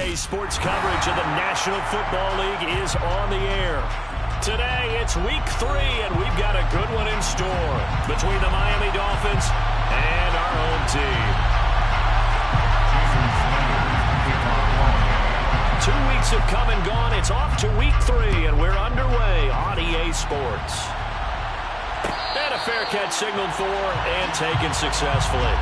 EA Sports coverage of the National Football League is on the air. Today, it's Week 3, and we've got a good one in store between the Miami Dolphins and our home team. 2 weeks have come and gone. It's off to Week 3, and we're underway on EA Sports. And a fair catch signaled for and taken successfully.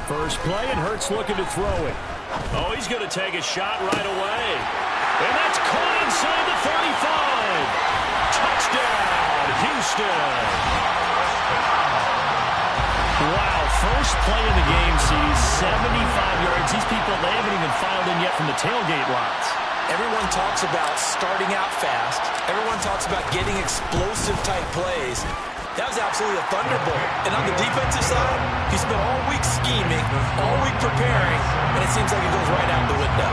First play, and Hurts looking to throw it. Oh, he's going to take a shot right away. And that's caught inside the 35. Touchdown, Houston. Wow, first play of the game sees 75 yards. These people, they haven't even filed in yet from the tailgate lots. Everyone talks about starting out fast. Everyone talks about getting explosive-type plays. That was absolutely a thunderbolt. And on the defensive side, he spent all week scheming, all week preparing, and it seems like it goes right out the window.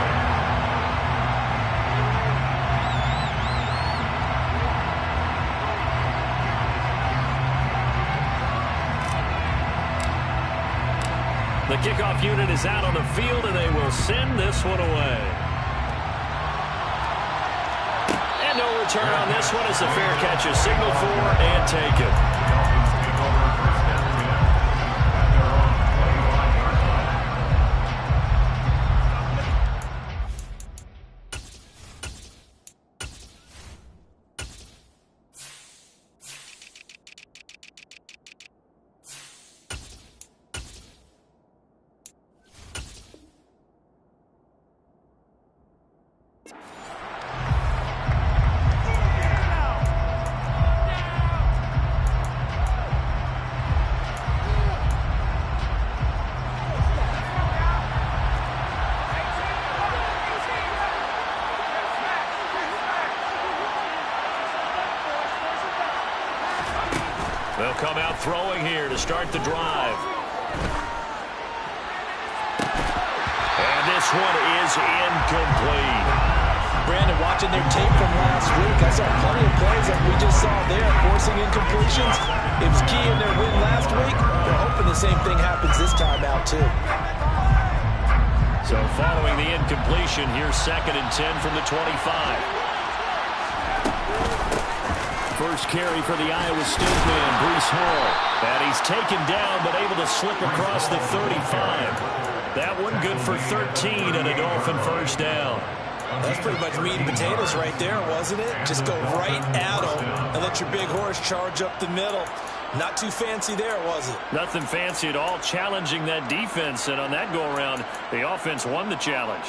The kickoff unit is out on the field, and they will send this one away. And no return on this one as the fair catch is signaled for and taken. They'll come out throwing here to start the drive. And this one is incomplete. Brandon, watching their tape from last week, I saw plenty of plays like we just saw there, forcing incompletions. It was key in their win last week. They're hoping the same thing happens this time out, too. So following the incompletion, here's 2nd and 10 from the 25. First carry for the Iowa State man, Breece Hall. And he's taken down, but able to slip across the 35. That one good for 13 and a Dolphin first down. That's pretty much meat and potatoes right there, wasn't it? Just go right at them and let your big horse charge up the middle. Not too fancy there, was it? Nothing fancy at all, challenging that defense. And on that go-around, the offense won the challenge.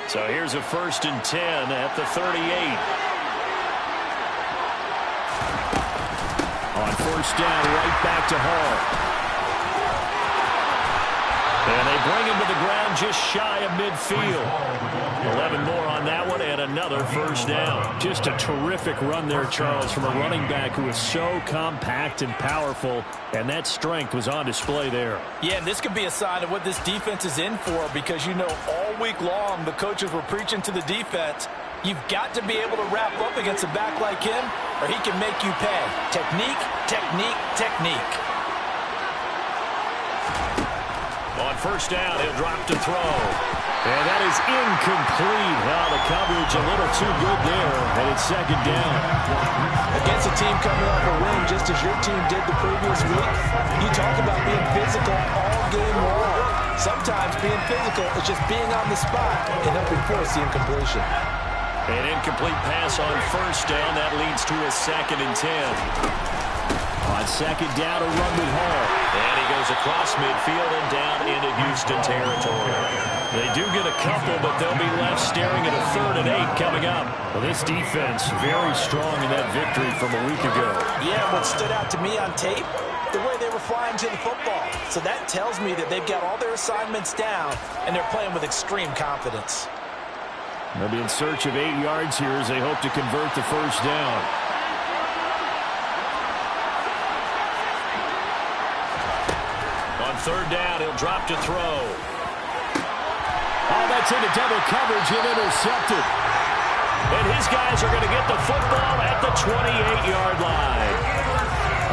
So here's a 1st and 10 at the 38. On 1st down, right back to Hall. And they bring him to the ground just shy of midfield. 11 more on that one and another 1st down. Just a terrific run there, Charles, from a running back who is so compact and powerful, and that strength was on display there. Yeah, and this could be a sign of what this defense is in for, because you know all week long the coaches were preaching to the defense, you've got to be able to wrap up against a back like him or he can make you pay. Technique, technique, technique. On 1st down, he'll drop to throw. And that is incomplete. Well, the coverage a little too good there, and it's 2nd down. Against a team coming off a win, just as your team did the previous week, you talk about being physical all game long. Sometimes being physical is just being on the spot and helping force the incompletion. An incomplete pass on 1st down. That leads to a 2nd and 10. On second down, a run with Hall. And he goes across midfield and down into Houston territory. They do get a couple, but they'll be left staring at a 3rd and 8 coming up. Well, this defense very strong in that victory from a week ago. Yeah, what stood out to me on tape, the way they were flying to the football. So that tells me that they've got all their assignments down, and they're playing with extreme confidence. They'll be in search of 8 yards here as they hope to convert the first down. On 3rd down, he'll drop to throw. Oh, that's into double coverage and intercepted. And his guys are going to get the football at the 28-yard line.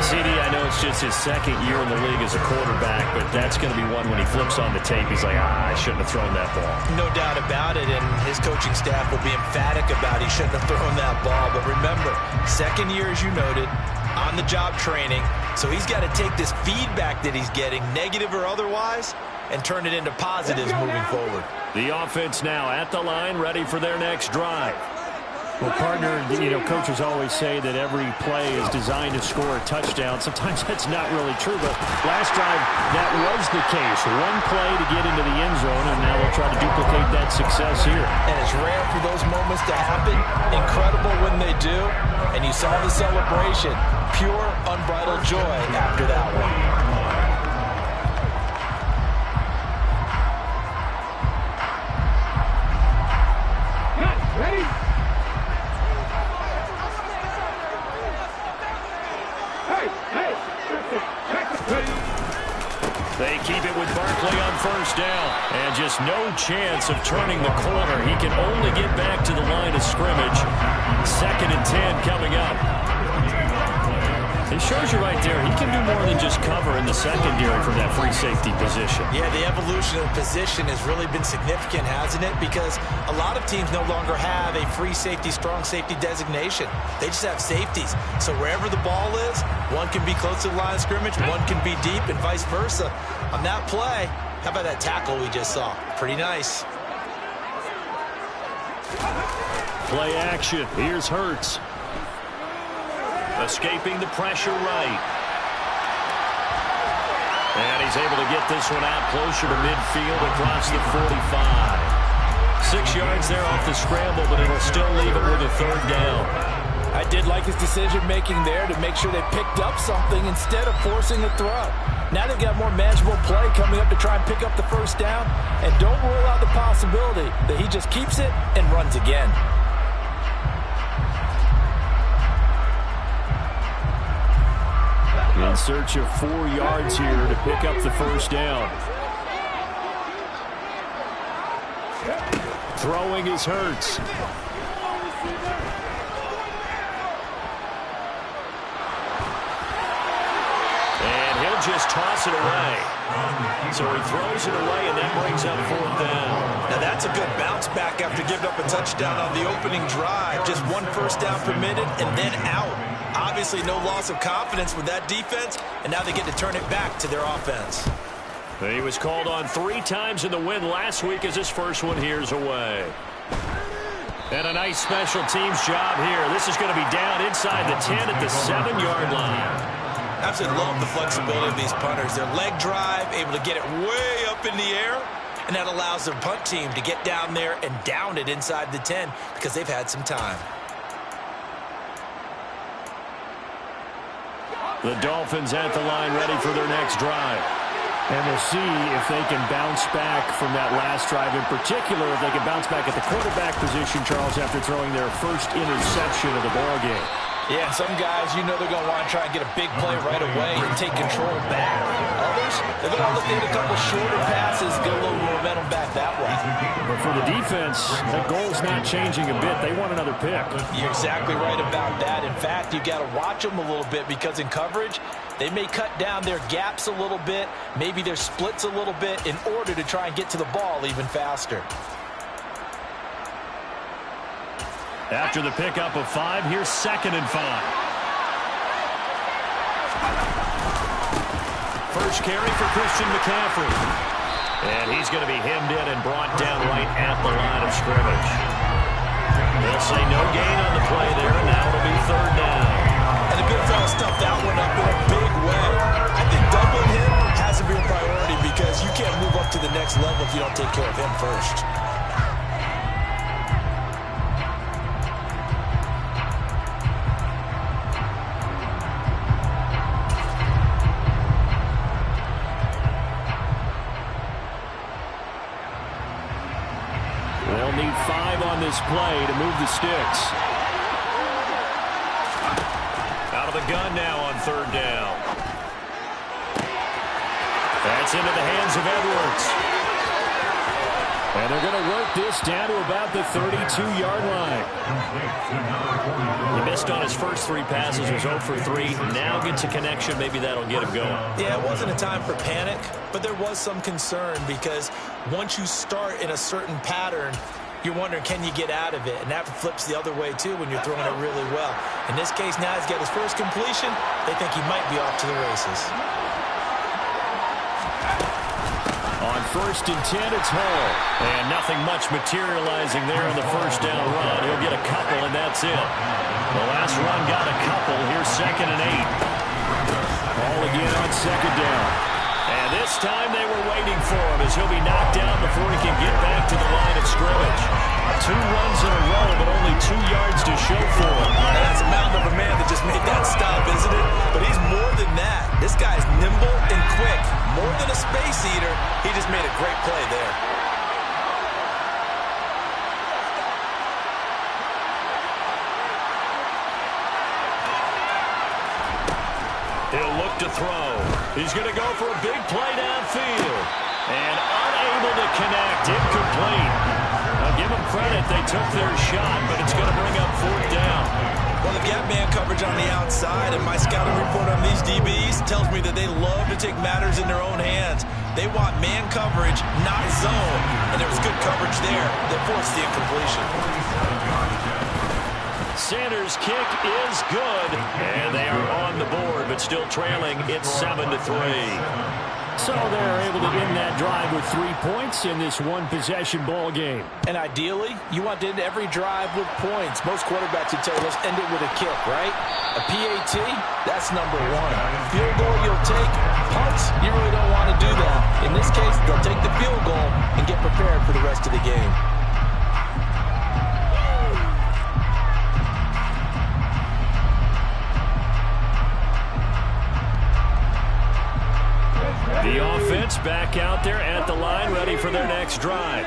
CD, I know it's just his 2nd year in the league as a quarterback, but that's going to be one when he flips on the tape. He's like, I shouldn't have thrown that ball. No doubt about it, and his coaching staff will be emphatic about he shouldn't have thrown that ball. But remember, 2nd year, as you noted, on-the-job training, so he's got to take this feedback that he's getting, negative or otherwise, and turn it into positives moving forward. The offense now at the line, ready for their next drive. Well, partner, coaches always say that every play is designed to score a touchdown. Sometimes that's not really true, but last drive, that was the case. One play to get into the end zone, and now they'll try to duplicate that success here. And it's rare for those moments to happen. Incredible when they do. And you saw the celebration. Pure, unbridled joy after that one. They keep it with Barkley on 1st down. And just no chance of turning the corner. He can only get back to the line of scrimmage. 2nd and 10 coming up. It shows you right there, he can do more than just cover in the secondary from that free safety position. Yeah, the evolution of the position has really been significant, hasn't it? Because a lot of teams no longer have a free safety, strong safety designation. They just have safeties. So wherever the ball is, one can be close to the line of scrimmage, one can be deep, and vice versa. On that play, how about that tackle we just saw? Pretty nice. Play action. Here's Hurts. Escaping the pressure right. And he's able to get this one out closer to midfield across the 45. 6 yards there off the scramble, but it'll still leave it with a 3rd down. I did like his decision-making there to make sure they picked up something instead of forcing a throw. Now they've got more manageable play coming up to try and pick up the first down. And don't rule out the possibility that he just keeps it and runs again. In search of 4 yards here to pick up the first down. Throwing is Hurts. And he'll just toss it away. So he throws it away, and that brings up 4th down. Now that's a good bounce back after giving up a touchdown on the opening drive. Just 1 first down permitted and then out. Obviously no loss of confidence with that defense, and now they get to turn it back to their offense. He was called on 3 times in the win last week as his first one here's away. And a nice special teams job here. This is going to be down inside the 10 at the 7-yard line. Absolutely love the flexibility of these punters. Their leg drive, able to get it way up in the air, and that allows their punt team to get down there and down it inside the 10 because they've had some time. The Dolphins at the line ready for their next drive. And we'll see if they can bounce back from that last drive. In particular, if they can bounce back at the quarterback position, Charles, after throwing their first interception of the ballgame. Yeah, some guys, you know they're going to want to try and get a big play right away and take control back. Others, they're going to look at a couple shorter passes, get a little momentum back that way. But for the defense, that goal's not changing a bit. They want another pick. You're exactly right about that. In fact, you got to watch them a little bit because in coverage, they may cut down their gaps a little bit, maybe their splits a little bit in order to try and get to the ball even faster. After the pickup of 5, here's 2nd and 5. First carry for Christian McCaffrey. And he's going to be hemmed in and brought down right at the line of scrimmage. They'll say no gain on the play there, and now it'll be 3rd down. And the good fellow stuffed that one up with a big if you don't take care of him first. They'll need 5 on this play to move the sticks. Out of the gun now on 3rd down. That's into the hands of Edwards. And they're going to work this down to about the 32-yard line. He missed on his first 3 passes, was 0 for 3. Now gets a connection. Maybe that'll get him going. Yeah, it wasn't a time for panic, but there was some concern because once you start in a certain pattern, you're wondering, can you get out of it? And that flips the other way, too, when you're throwing it really well. In this case, now he's got his first completion. They think he might be off to the races. On 1st and 10, it's Hall. And nothing much materializing there on the first down run. He'll get a couple, and that's it. The last run got a couple. Here's 2nd and 8. Hall again on 2nd down. And this time they were waiting for him as he'll be knocked down before he can get back to the line of scrimmage. 2 runs in a row, but only 2 yards to show for him. And that's a mountain of a man that just made that stop, isn't it? But he's more than that. This guy's nimble and quick. More than a space eater, he just made a great play there. He'll look to throw. He's going to go for a big play downfield. And unable to connect. Incomplete. Now give them credit. They took their shot, but it's going to bring up 4th down. Well, the gap man coverage on the outside, and my scouting report on these DBs tells me that they love to take matters in their own hands. They want man coverage, not zone. And there was good coverage there that forced the incompletion. Sanders' kick is good, and they are on the board, but still trailing. It's 7-3. So they're able to end that drive with 3 points in this one-possession ball game. And ideally, you want to end every drive with points. Most quarterbacks would tell you, let's end it with a kick, right? A PAT, that's number 1. Field goal you'll take. Punts, you really don't want to do that. In this case, they'll take the field goal and get prepared for the rest of the game. The offense back out there at the line, ready for their next drive.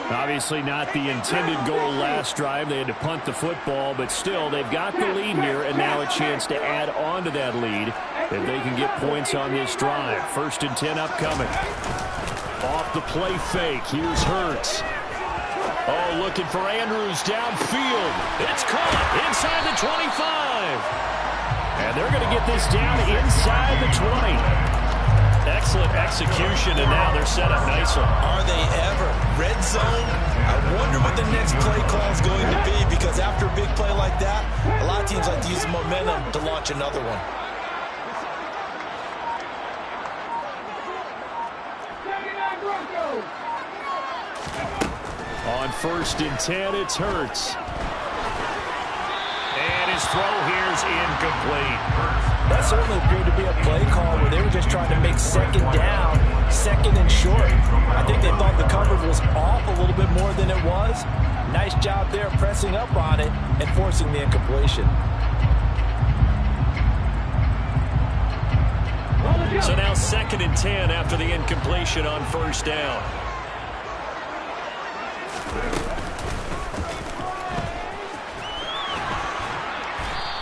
Obviously not the intended goal last drive. They had to punt the football, but still, they've got the lead here, and now a chance to add on to that lead if they can get points on this drive. 1st and 10 upcoming. Off the play fake. Here's Hurts. Oh, looking for Andrews downfield. It's caught inside the 25. And they're going to get this down inside the 20. Excellent execution, and now they're set up nicely. Are they ever? Red zone? I wonder what the next play call is going to be, because after a big play like that, a lot of teams like to use the momentum to launch another one. On 1st and 10, it's Hurts. And his throw here is incomplete. That certainly appeared to be a play call where they were just trying to make 2nd down, 2nd and short. I think they thought the coverage was off a little bit more than it was. Nice job there pressing up on it and forcing the incompletion. So now 2nd and 10 after the incompletion on 1st down.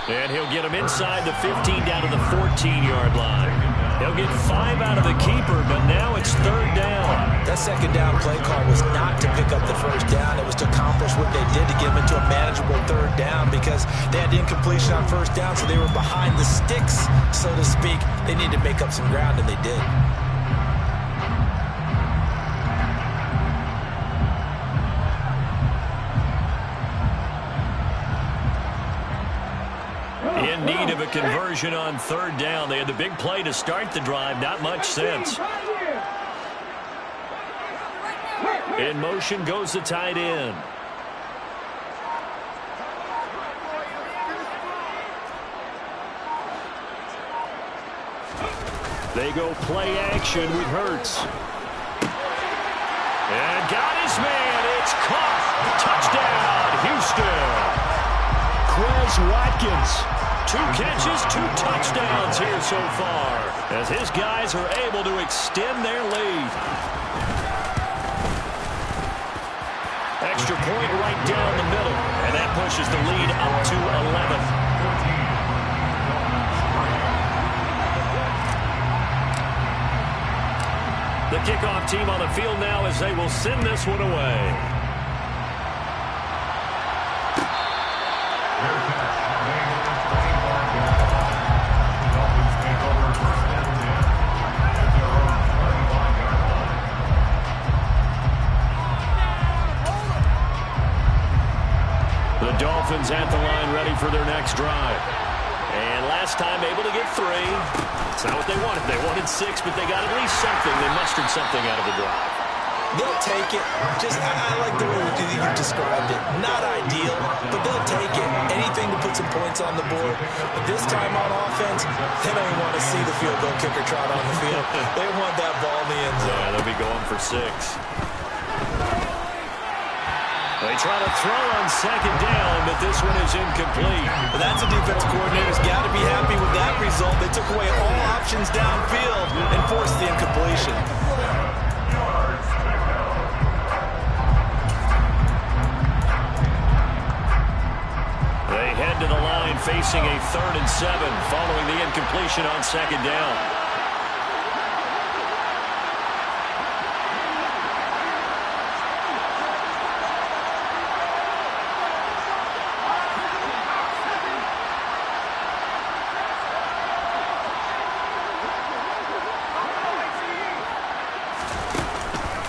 And he'll get him inside the 15 down to the 14-yard line. He'll get 5 out of the keeper, but now it's 3rd down. That 2nd down play call was not to pick up the 1st down. It was to accomplish what they did to get him into a manageable 3rd down, because they had incompletion on 1st down, so they were behind the sticks, so to speak. They needed to make up some ground, and they did. In need of a conversion on 3rd down. They had the big play to start the drive. Not much sense. In motion goes the tight end. They go play action with Hurts. Touchdown, Houston. Quez Watkins. 2 catches, 2 touchdowns here so far, as his guys are able to extend their lead. Extra point right down the middle, and that pushes the lead up to 11. The kickoff team on the field now as they will send this one away. The Dolphins at the line ready for their next drive. And last time able to get 3. It's not what they wanted. They wanted 6, but they got at least something. They mustered something out of the drive. They'll take it. I like the way you described it. Not ideal, but they'll take it. Anything to put some points on the board. But this time on offense, they don't even want to see the field goal kicker trot on the field. They want that ball in the end zone. Yeah, they'll be going for 6. They try to throw on second down, but this one is incomplete. But that's a defensive coordinator's got to be happy with that result. They took away all options downfield and forced the incompletion. They head to the line facing a 3rd and 7 following the incompletion on second down.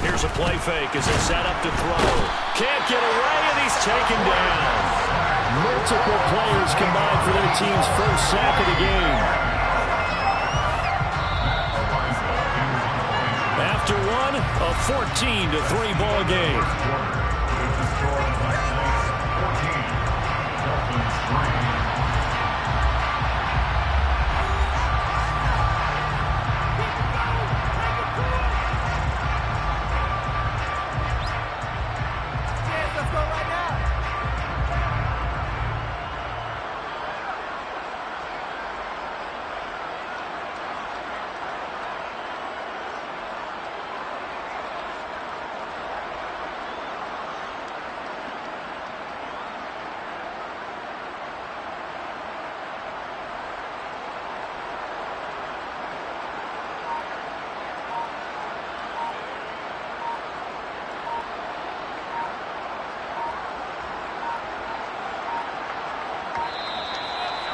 Here's a play fake as they set up to throw. Can't get away, and he's taken down. Multiple players combined for their team's first sack of the game. After one, a 14-3 ball game.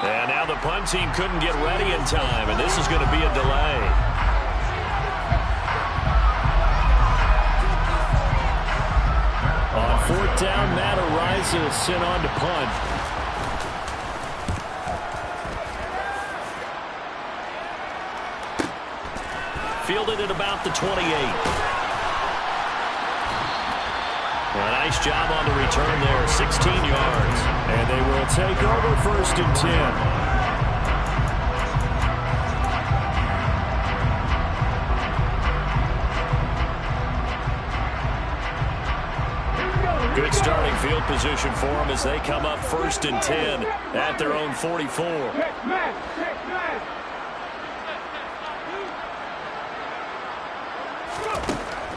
And now the punt team couldn't get ready in time, and this is going to be a delay. On 4th down, Matt Ariza is sent on to punt. Fielded at about the 28. A nice job on the return there, 16 yards. And they will take over 1st and 10. Good starting field position for them as they come up 1st and 10 at their own 44.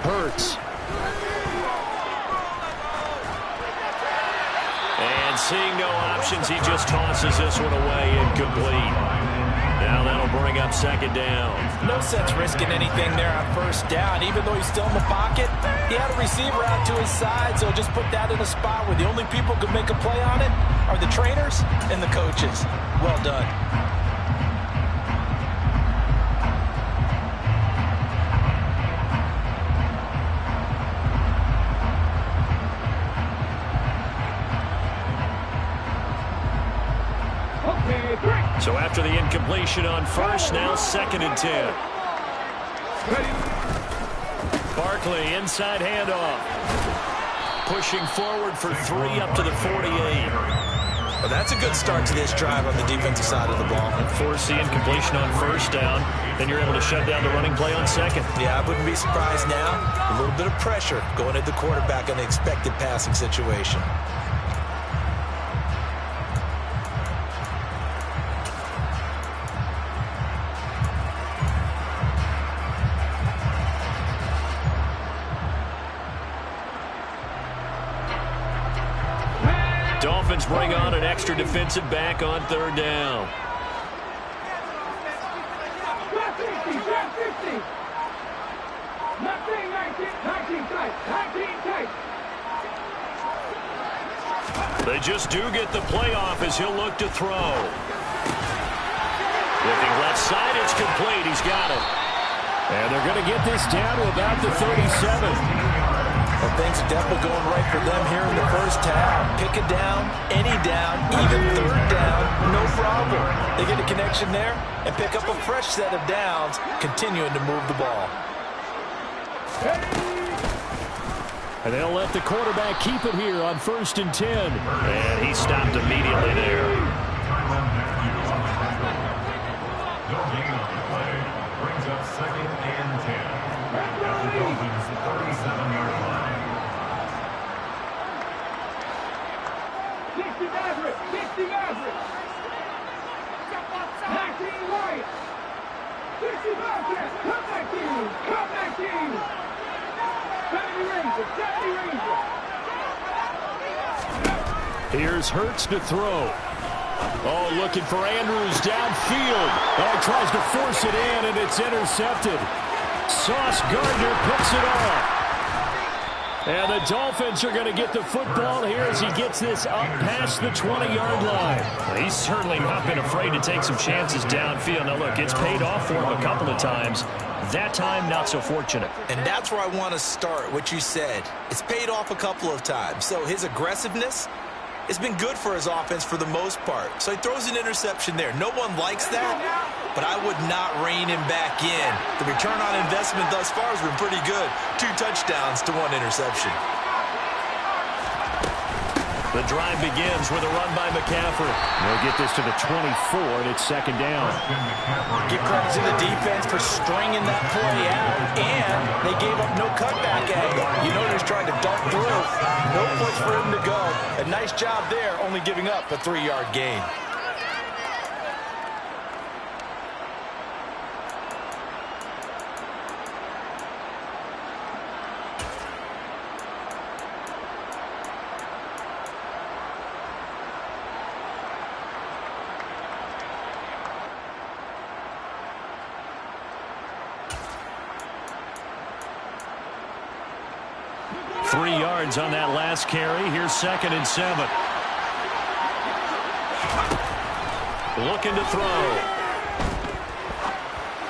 Hurts. And seeing no options, he just tosses this one away, incomplete. Now that'll bring up 2nd down. No sense risking anything there on 1st down. Even though he's still in the pocket, he had a receiver out to his side, so just put that in a spot where the only people who can make a play on it are the trainers and the coaches. Well done. So after the incompletion on 1st, now 2nd and 10. Barkley, inside handoff. Pushing forward for 3 up to the 48. Well, that's a good start to this drive on the defensive side of the ball. Force the incompletion on first down. Then you're able to shut down the running play on second. Yeah, I wouldn't be surprised now. A little bit of pressure going at the quarterback on the expected passing situation. Dolphins bring on an extra defensive back on third down. They just do get the play off as he'll look to throw. Looking left side, it's complete. He's got it. And they're going to get this down to about the 37. Well, things are definitely going right for them here in the first half. Pick a down, any down, even third down, no problem. They get a connection there and pick up a fresh set of downs, continuing to move the ball. And they'll let the quarterback keep it here on 1st and 10. And he stopped immediately there. Brings up 2nd and 10 at the Dolphins' 37-yard line. 60 Maverick, 60 Maverick. 19 White. 60 Maverick, come back in, come back in. 70 Ranger, 70 Ranger. Here's Hurts to throw. Oh, looking for Andrews downfield. Oh, tries to force it in, and it's intercepted. Sauce Gardner picks it off. And the Dolphins are going to get the football here as he gets this up past the 20-yard line. He's certainly not been afraid to take some chances downfield. Now, look, it's paid off for him a couple of times. That time, not so fortunate. And that's where I want to start, what you said. It's paid off a couple of times. So his aggressiveness has been good for his offense for the most part. So he throws an interception there. No one likes that, but I would not rein him back in. The return on investment thus far has been pretty good. 2 touchdowns to 1 interception. The drive begins with a run by McCaffrey. They'll get this to the 24, and it's 2nd down. Give credit to the defense for stringing that play out, and they gave up no cutback angle. You know they're trying to dart through. No place for him to go. A nice job there, only giving up a 3-yard gain. On that last carry. Here's 2nd and 7. Looking to throw.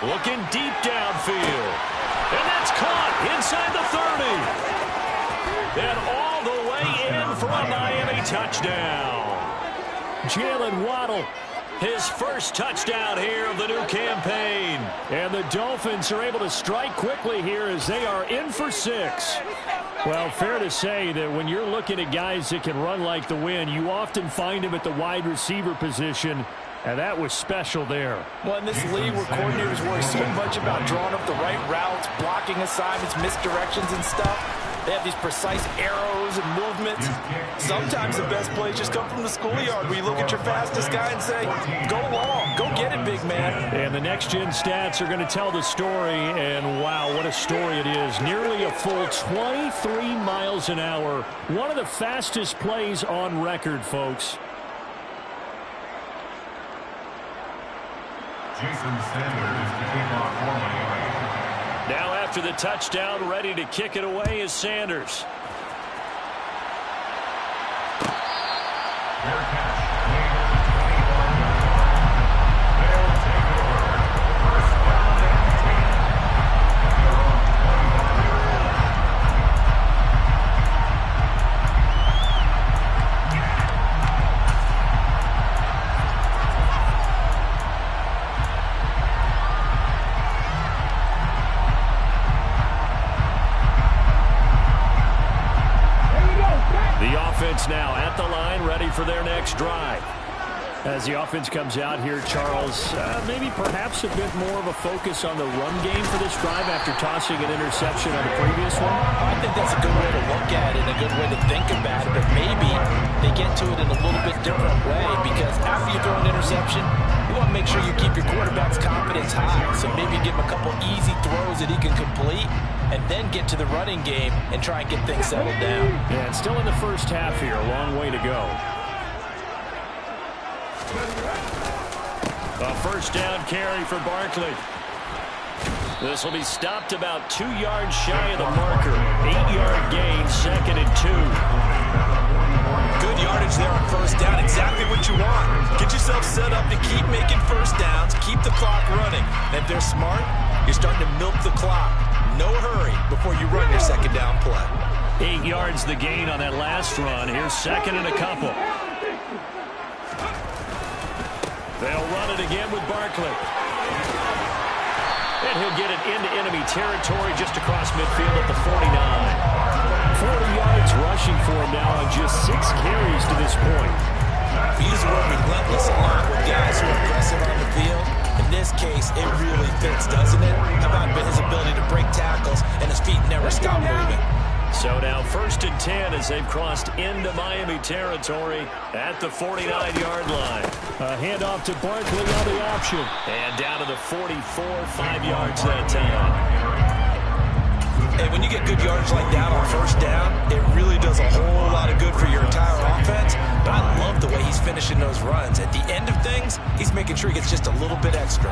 Looking deep downfield. And that's caught inside the 30. And all the way in for a Miami touchdown. Jalen Waddle, his first touchdown here of the new campaign. And the Dolphins are able to strike quickly here as they are in for 6. Well, fair to say that when you're looking at guys that can run like the wind, you often find them at the wide receiver position, and that was special there. Well, in this league where coordinators worry so much about drawing up the right routes, blocking assignments, misdirections and stuff, they have these precise arrows and movements. Sometimes the best plays just come from the schoolyard where you look at your fastest guy and say, go long, go get it, big man. And the next-gen stats are going to tell the story, and wow, what a story it is. Nearly a full 23 miles an hour. One of the fastest plays on record, folks. Jason Sanders to kick off for Miami. Now after the touchdown, ready to kick it away is Sanders. Fair catch. They'll take over. First down and 10. Now at the line, ready for their next drive. drive. As the offense comes out here, Charles, maybe perhaps a bit more of a focus on the run game for this drive after tossing an interception on the previous one? I think that's a good way to look at it, a good way to think about it, but maybe they get to it in a little bit different way, because after you throw an interception, you want to make sure you keep your quarterback's confidence high. So maybe give him a couple easy throws that he can complete, and then get to the running game and try and get things settled down. Yeah, it's still in the first half here, a long way to go. A first down carry for Barkley. This will be stopped about 2 yards shy of the marker. 8-yard gain, 2nd and 2. Good yardage there on first down. Exactly what you want. Get yourself set up to keep making first downs, keep the clock running. And if they're smart, you're starting to milk the clock. No hurry before you run your second down play. 8 yards the gain on that last run. Here's 2nd and a couple. They'll run it again with Barkley. And he'll get it into enemy territory just across midfield at the 49. 40 yards rushing for him now on just 6 carries to this point. We use the word relentless a lot with guys who are aggressive on the field. In this case, it really fits, doesn't it? How about his ability to break tackles and his feet never stop moving? So now 1st and 10 as they've crossed into Miami territory at the 49-yard line. A handoff to Barkley on the option. And down to the 44, 5 yards that time. Hey, when you get good yardage like that on first down, it really does a whole lot of good for your entire offense. But I love the way he's finishing those runs. At the end of things, he's making sure he gets just a little bit extra.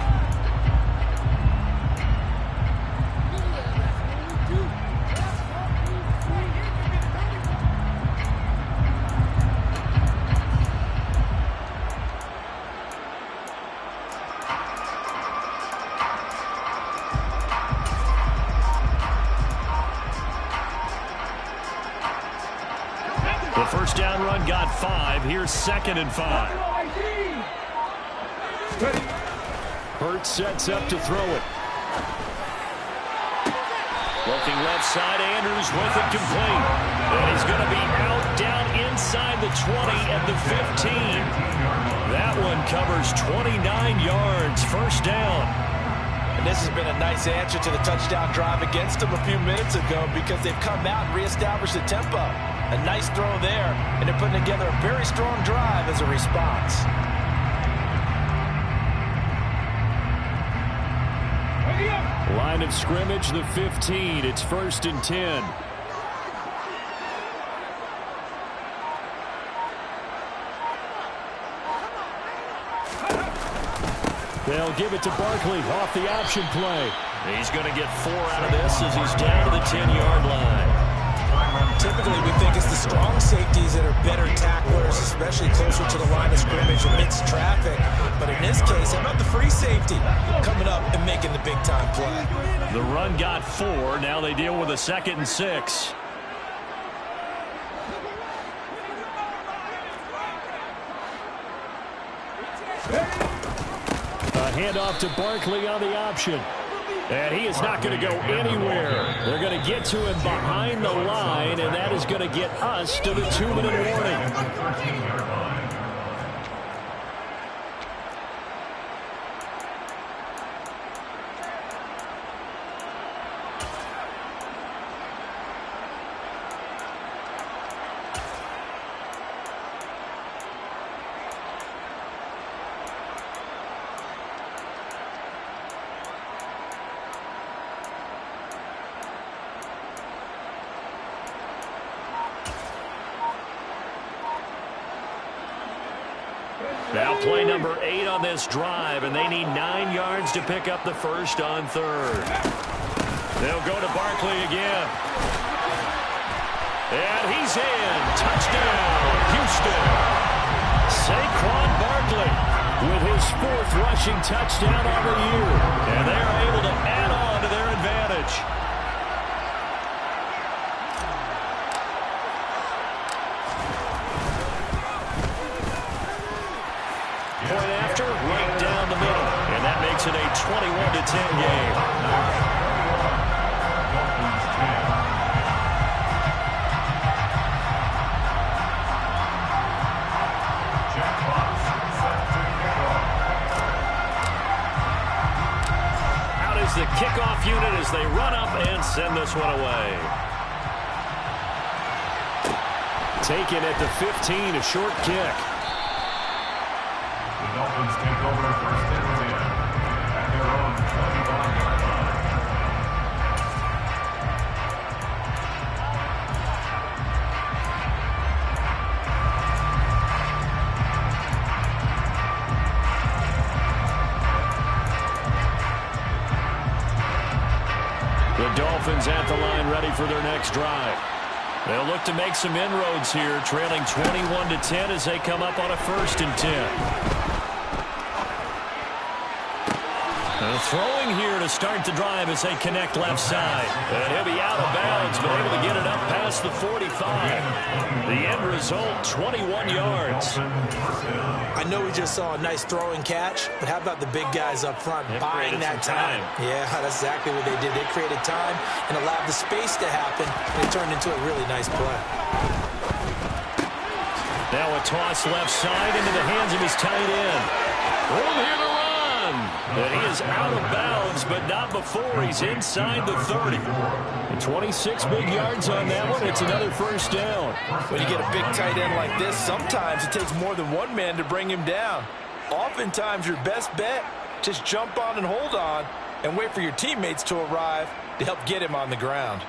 First down run got 5. Here's 2nd and 5. Hurts sets up to throw it. Looking left side, Andrews with it complete. And he's going to be out down inside the 20 at the 15. That one covers 29 yards. First down. And this has been a nice answer to the touchdown drive against them a few minutes ago, because they've come out and reestablished the tempo. A nice throw there, and they're putting together a very strong drive as a response. Line of scrimmage, the 15. It's 1st and 10. They'll give it to Barkley off the option play. He's going to get 4 out of this as he's down to the 10-yard line. Typically, we think it's the strong safeties that are better tacklers, especially closer to the line of scrimmage amidst traffic. But in this case, how about the free safety coming up and making the big-time play? The run got 4. Now they deal with a 2nd and 6. A handoff to Barkley on the option. And he is not going to go anywhere. They're going to get to him behind the line, and that is going to get us to the 2-minute warning. Now play number 8 on this drive, and they need 9 yards to pick up the first on 3rd. They'll go to Barkley again. And he's in. Touchdown, Houston. Saquon Barkley with his 4th rushing touchdown on the year. And they are able to add on to their advantage. Point after, right down the middle. And that makes it a 21-10 game. is the kickoff unit as they run up and send this one away. Taken at the 15, a short kick. The Dolphins take over first and 10 at their own 25-yard line. The Dolphins at the line, ready for their next drive. They'll look to make some inroads here, trailing 21-10 as they come up on a 1st and 10. Throwing here to start the drive as they connect left side. And he'll be out of bounds, but able to get it up past the 45. The end result, 21 yards. I know we just saw a nice throwing catch, but how about the big guys up front buying that time? Yeah, that's exactly what they did. They created time and allowed the space to happen, and it turned into a really nice play. Now a toss left side into the hands of his tight end. Room here to run. And he is out of bounds, but not before he's inside the 30. And 26 big yards on that one. It's another 1st down. When you get a big tight end like this, sometimes it takes more than one man to bring him down. Oftentimes, your best bet, just jump on and hold on and wait for your teammates to arrive to help get him on the ground.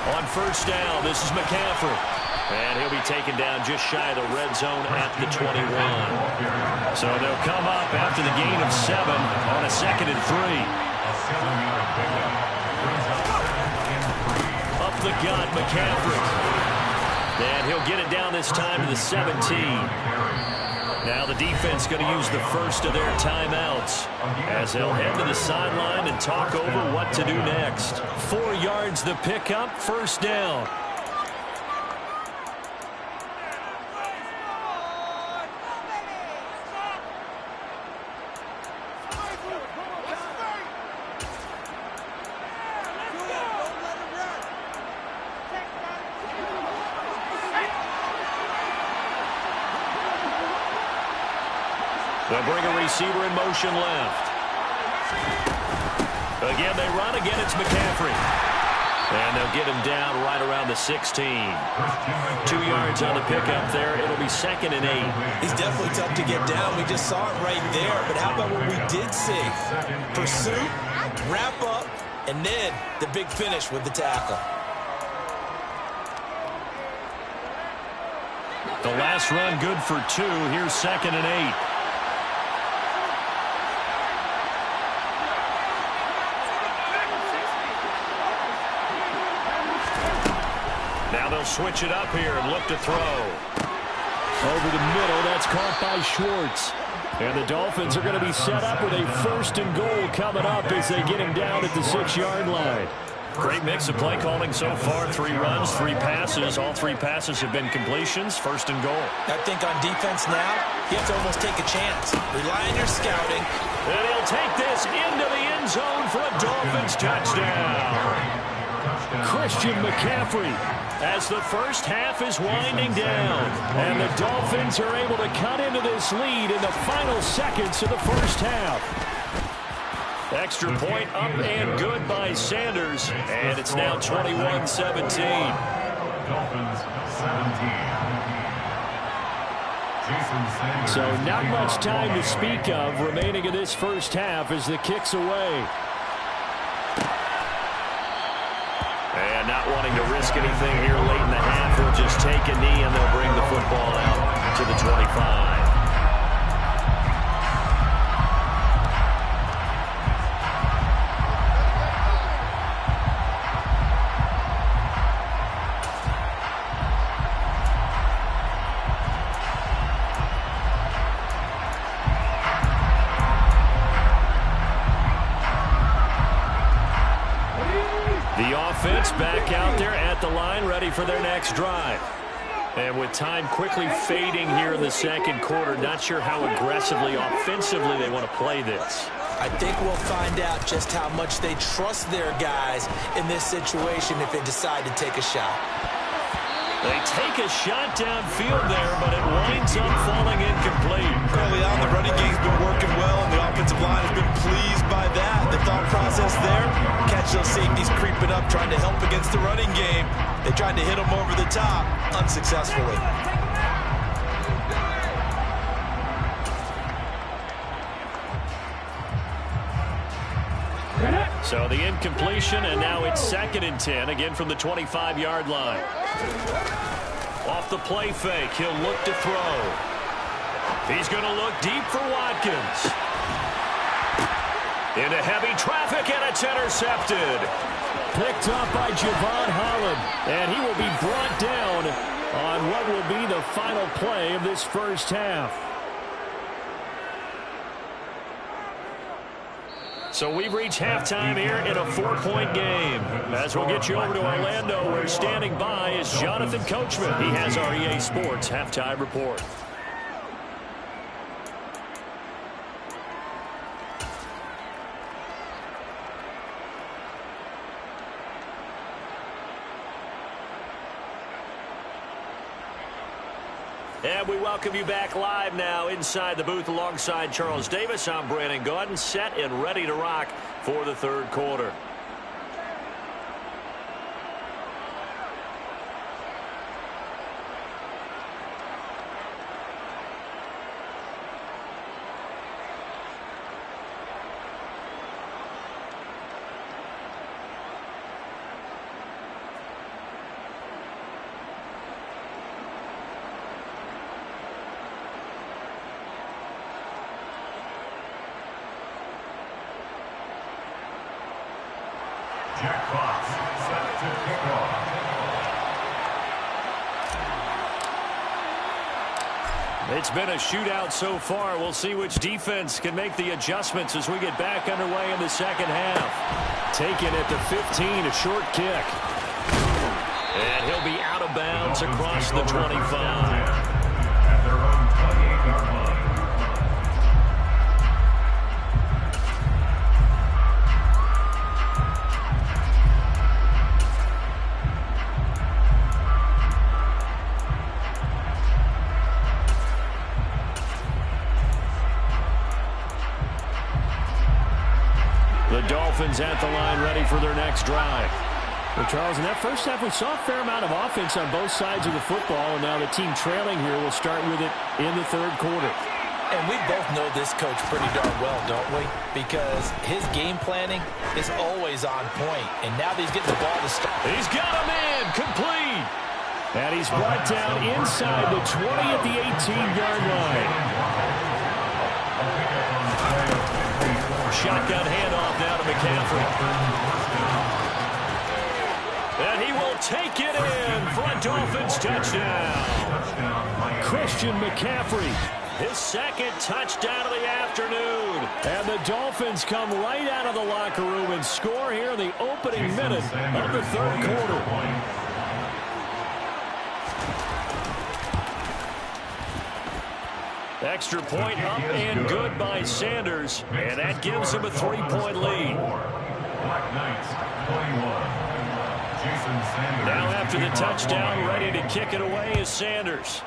On 1st down, this is McCaffrey. And he'll be taken down just shy of the red zone at the 21. So they'll come up after the gain of 7 on a 2nd and 3. Up the gut, McCaffrey. And he'll get it down this time to the 17. Now the defense going to use the first of their timeouts as they'll head to the sideline and talk over what to do next. 4 yards the pickup, 1st down. They'll bring a receiver in motion left. Again, they run. Again, it's McCaffrey. And they'll get him down right around the 16. 2 yards on the pickup there. It'll be 2nd and 8. He's definitely tough to get down. We just saw it right there. But how about what we did see? Pursuit, wrap up, and then the big finish with the tackle. The last run good for 2. Here's 2nd and 8. Now they'll switch it up here and look to throw. Over the middle, that's caught by Schwartz. And the Dolphins are going to be set up with a 1st and goal coming up as they get him down at the 6-yard line. Great mix of play calling so far. 3 runs, 3 passes. All 3 passes have been completions. 1st and goal. I think on defense now, you have to almost take a chance. Rely on your scouting. And he'll take this into the end zone for a Dolphins touchdown. Christian McCaffrey as the first half is winding down. And the Dolphins are able to cut into this lead in the final seconds of the first half. Extra point up and good by Sanders. And it's now 21-17. Dolphins 17. So not much time to speak of remaining in this first half as the kick's away. And not wanting to risk anything here late in the half, they'll just take a knee and they'll bring the football out to the 25. The offense back out there at the line, ready for their next drive. And with time quickly fading here in the second quarter, not sure how aggressively, offensively they want to play this. I think we'll find out just how much they trust their guys in this situation if they decide to take a shot. They take a shot downfield there, but it winds up falling incomplete. Early on, the running game's been working well, and the offensive line has been pleased by that. The thought process there, catch those safeties creeping up, trying to help against the running game. They tried to hit them over the top, unsuccessfully. So the incompletion, and now it's 2nd and 10, again from the 25-yard line. Off the play fake, he'll look to throw. He's going to look deep for Watkins. Into heavy traffic, and it's intercepted. Picked up by Javon Holland, and he will be brought down on what will be the final play of this first half. So we've reached halftime here in a 4-point game. As we'll get you over to Orlando, where standing by is Jonathan Coachman. He has our EA Sports halftime report. And we welcome you back live now inside the booth alongside Charles Davis. I'm Brandon Gaudin, set and ready to rock for the third quarter. Jack Fox set to kick off. It's been a shootout so far. We'll see which defense can make the adjustments as we get back underway in the second half. Taken at the 15, a short kick. And he'll be out of bounds across the 25. At their own 28-yard line. The Dolphins at the line ready for their next drive. Well, Charles, in that first half, we saw a fair amount of offense on both sides of the football, and now the team trailing here will start with it in the third quarter. And we both know this coach pretty darn well, don't we? Because his game planning is always on point, and now that he's getting the ball to start. He's got him in, complete. And he's brought down inside the 20 at the 18-yard line. Shotgun handoff now to McCaffrey. And he will take it in for a Dolphins touchdown. Christian McCaffrey, his second touchdown of the afternoon. And the Dolphins come right out of the locker room and score here in the opening minute of the third quarter. Extra point up and good by Sanders, and that gives him a 3-point lead. Black Knights, 21. Jason Sanders. Now after the touchdown, ready to kick it away is Sanders.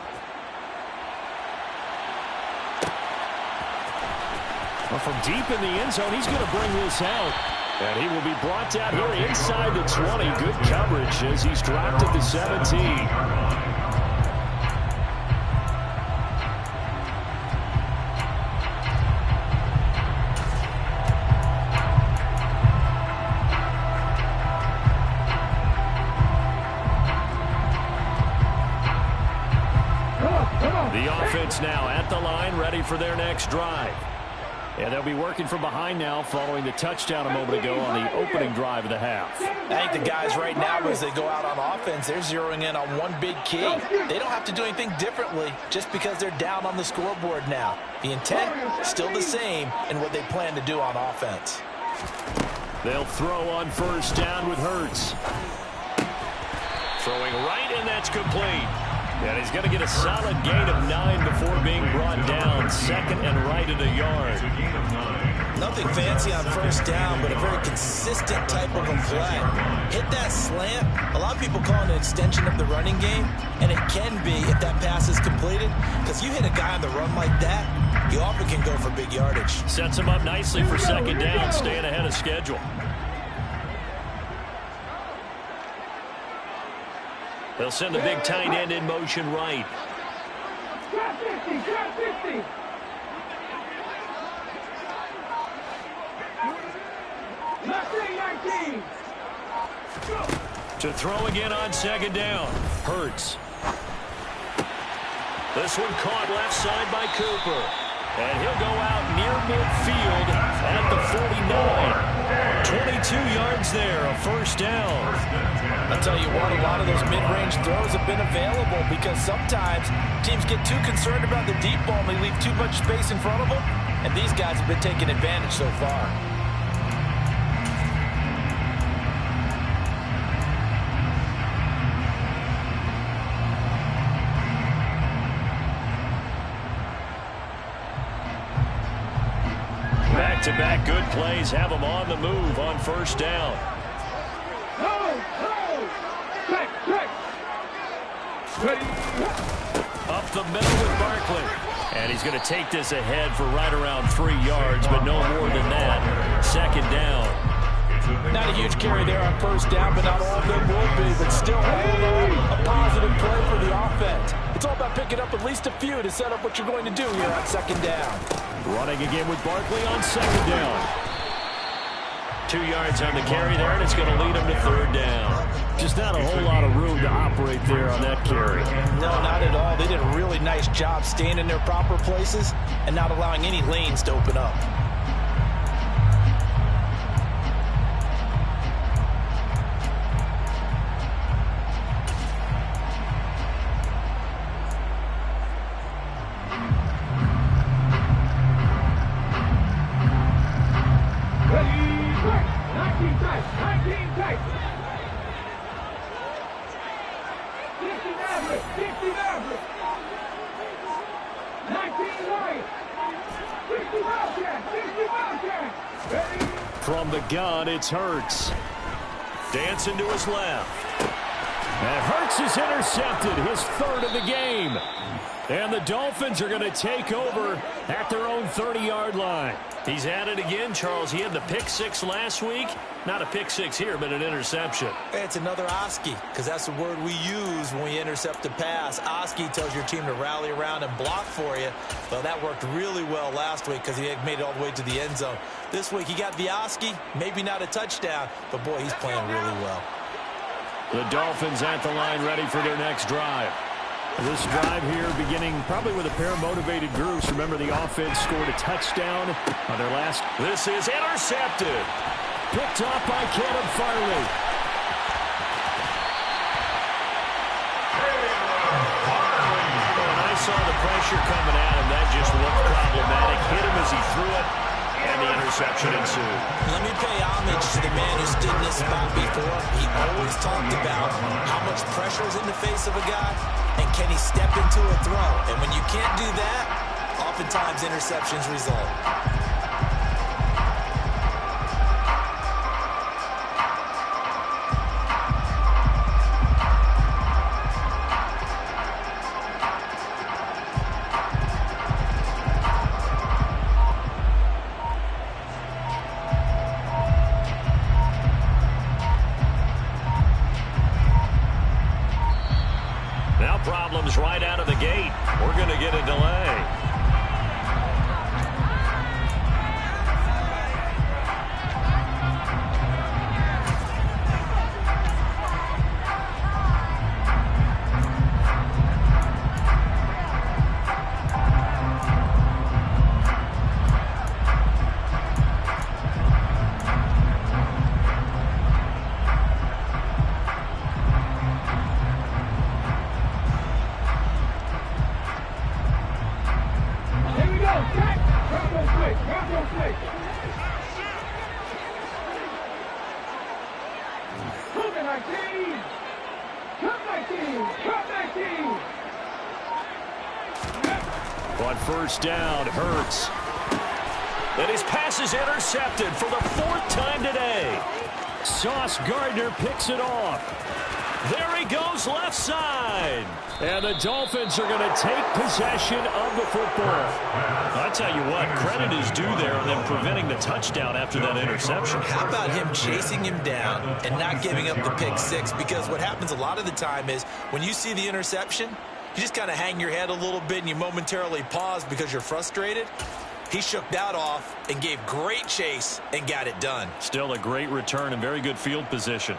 Well, from deep in the end zone, he's going to bring this out. And he will be brought down here inside the 20. Good coverage as he's dropped at the 17. Now at the line, ready for their next drive. And they'll be working from behind now following the touchdown a moment ago on the opening drive of the half. I think the guys right now, as they go out on offense, they're zeroing in on one big key. They don't have to do anything differently just because they're down on the scoreboard now. The intent still the same in what they plan to do on offense. They'll throw on first down with Hurts. Throwing right, and that's complete. And he's going to get a solid gain of 9 before being brought down. Second and right at a yard. Nothing fancy on first down, but a very consistent type of a play. Hit that slant. A lot of people call it an extension of the running game, and it can be if that pass is completed, because you hit a guy on the run like that, he often can go for big yardage. Sets him up nicely for second down, staying ahead of schedule. They'll send the big tight end in motion right. Grab 50, grab 50. Left wing 19. To throw again on second down. Hurts. This one caught left side by Cooper. And he'll go out near midfield at the 49. 22 yards there, a first down. I'll tell you what, a lot of those mid-range throws have been available because sometimes teams get too concerned about the deep ball and they leave too much space in front of them, and these guys have been taking advantage so far. Back-to-back good plays have them on the move on first down. Up the middle with Barkley. And he's going to take this ahead for right around 3 yards, but no more than that. Second down. Not a huge carry there on first down, but not all of them will be. But still, all in all, a positive play for the offense. It's all about picking up at least a few to set up what you're going to do here on second down. Running again with Barkley on second down. 2 yards on the carry there, and it's going to lead him to third down. Just not a whole lot of room to operate there on that carry. No, not at all. They did a really nice job staying in their proper places and not allowing any lanes to open up. From the gun, it's Hurts. Dancing to his left. And Hurts is intercepted, his third of the game. And the Dolphins are going to take over at their own 30-yard line. He's at it again, Charles. He had the pick six last week. Not a pick six here, but an interception. It's another Oski, because that's the word we use when we intercept a pass. Oski tells your team to rally around and block for you. Well, that worked really well last week because he had made it all the way to the end zone. This week he got the Oski, maybe not a touchdown, but boy, he's playing really well. The Dolphins at the line ready for their next drive. This drive here beginning probably with a pair of motivated groups. Remember, the offense scored a touchdown on their last. This is intercepted. Picked off by Caleb Farley. When I saw the pressure coming at him, that just looked problematic. Hit him as he threw it, and the interception ensued. Let me pay homage to the man who stood in this spot before. He always talked about how much pressure is in the face of a guy, and can he step into a throw? And when you can't do that, oftentimes interceptions result. Problems right out of the gate. We're going to get a delay. On first down, Hurts. And his pass is intercepted for the 4th time today. Sauce Gardner picks it off. There he goes left side. And the Dolphins are going to take possession of the football. I tell you what, credit is due there on them preventing the touchdown after that interception. How about him chasing him down and not giving up the pick six? Because what happens a lot of the time is when you see the interception, you just kind of hang your head a little bit and you momentarily pause because you're frustrated. He shook that off and gave great chase and got it done. Still a great return and very good field position.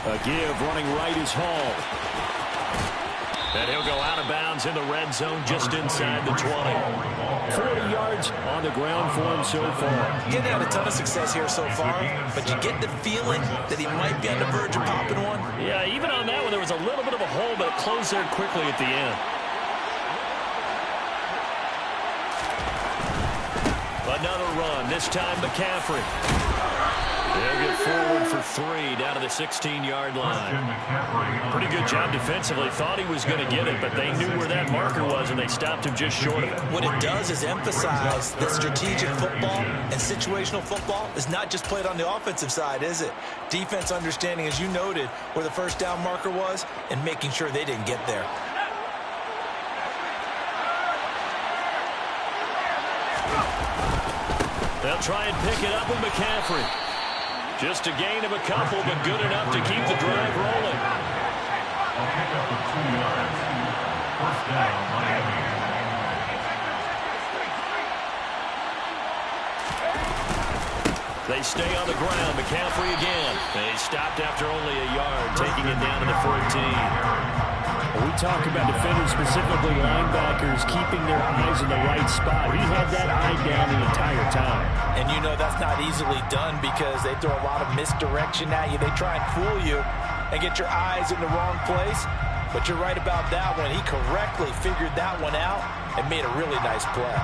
A give running right is Hall. And he'll go out of bounds in the red zone just inside the 20. 40 yards on the ground for him so far. He hasn't had a ton of success here so far, but you get the feeling that he might be on the verge of popping one. Yeah, even on that one, there was a little bit of a hole, but it closed there quickly at the end. Another run, this time McCaffrey. They'll get forward for 3 down to the 16-yard line. Pretty good job defensively. Thought he was going to get it, but they knew where that marker was, and they stopped him just short of it. What it does is emphasize that strategic football and situational football is not just played on the offensive side, is it? Defense understanding, as you noted, where the first down marker was and making sure they didn't get there. They'll try and pick it up with McCaffrey. Just a gain of a couple, but good enough to keep the drive rolling. A pickup of 2 yards. First down, Miami. They stay on the ground. McCaffrey again. They stopped after only a yard, taking it down to the 14. We talk about defenders, specifically linebackers, keeping their eyes in the right spot. He had that eye down the entire time. And you know that's not easily done because they throw a lot of misdirection at you. They try and fool you and get your eyes in the wrong place. But you're right about that one. He correctly figured that one out and made a really nice play.